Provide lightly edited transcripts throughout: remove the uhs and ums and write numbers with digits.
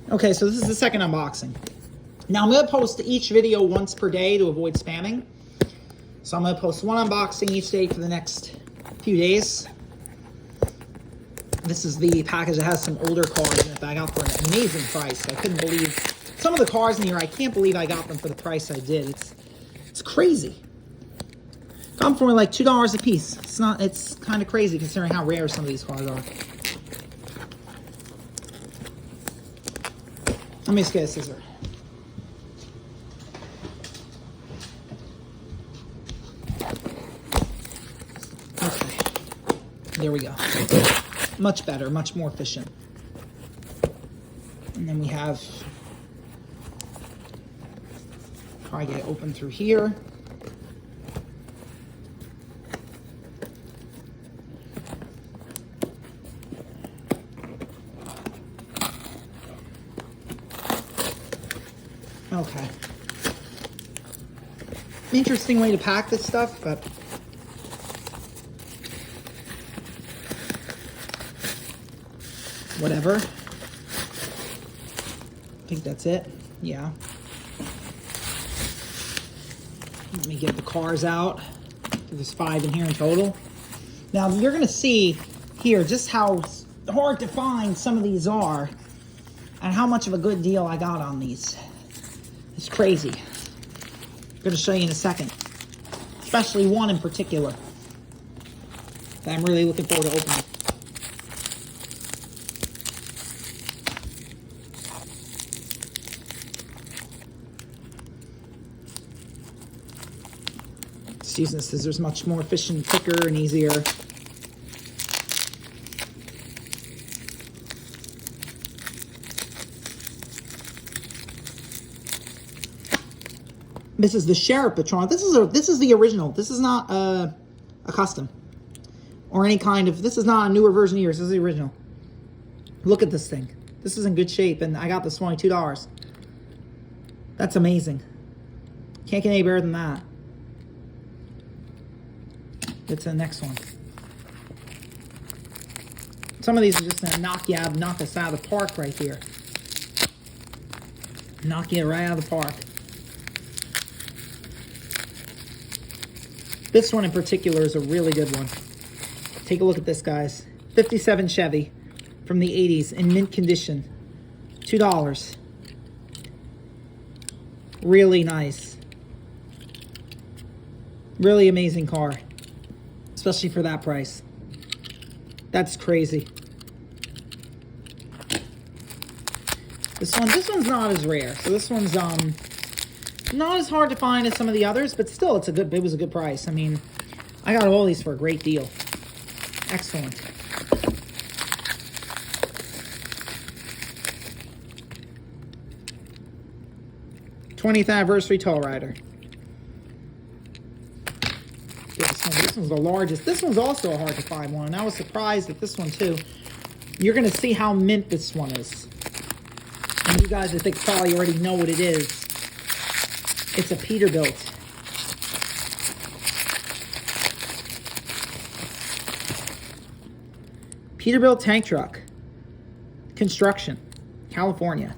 Okay, so this is the second unboxing. Now I'm gonna post each video once per day to avoid spamming. So I'm gonna post one unboxing each day for the next few days. This is the package that has some older cards in it that I got for an amazing price. I couldn't believe some of the cards in here. I can't believe I got them for the price I did. It's crazy. Got them for only like $2 a piece. It's kind of crazy considering how rare some of these cards are. Let me just get a scissor. Okay. There we go. Much better, much more efficient. And then we have, probably get it open through here. Okay. Interesting way to pack this stuff, but whatever. I think that's it. Yeah. Let me get the cars out. There's 5 in here in total. Now you're gonna see here just how hard to find some of these are and how much of a good deal I got on these. It's crazy. I'm gonna show you in a second. Especially one in particular that I'm really looking forward to opening. Just using the scissors, much more efficient, quicker, and easier. This is the Sheriff Patron. This is the original. This is not a custom or any kind of. This is not a newer version of yours. This is the original. Look at this thing. This is in good shape, and I got this for only $2. That's amazing. Can't get any better than that. Get to the next one. Some of these are just gonna knock us out of the park right here. Knock you right out of the park. This one in particular is a really good one. Take a look at this, guys. 57 Chevy from the 80s in mint condition. $2. Really nice. Really amazing car. Especially for that price. That's crazy. This one's not as rare. So this one's not as hard to find as some of the others, but still it was a good price. I mean, I got all these for a great deal. Excellent. '20th anniversary Tall Rider. This one's the largest. This one's also a hard to find one, and I was surprised at this one too. You're gonna see how mint this one is. And you guys, I think, probably already know what it is. It's a Peterbilt. Peterbilt tank truck. Construction. California.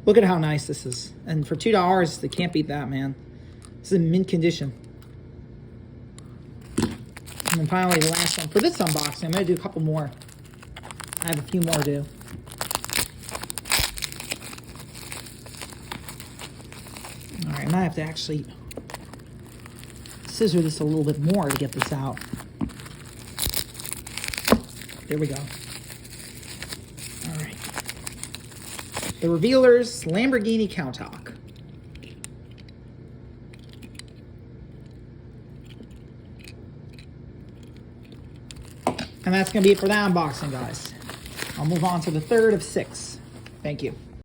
Look at how nice this is. And for $2, they can't beat that, man. This is in mint condition. And then finally, the last one. For this unboxing, I'm going to do a couple more. I have a few more to do. Alright, I might have to actually scissor this a little bit more to get this out. There we go. Alright. The Revealers Lamborghini Countach. And that's going to be it for that unboxing, guys. I'll move on to the third of 6. Thank you.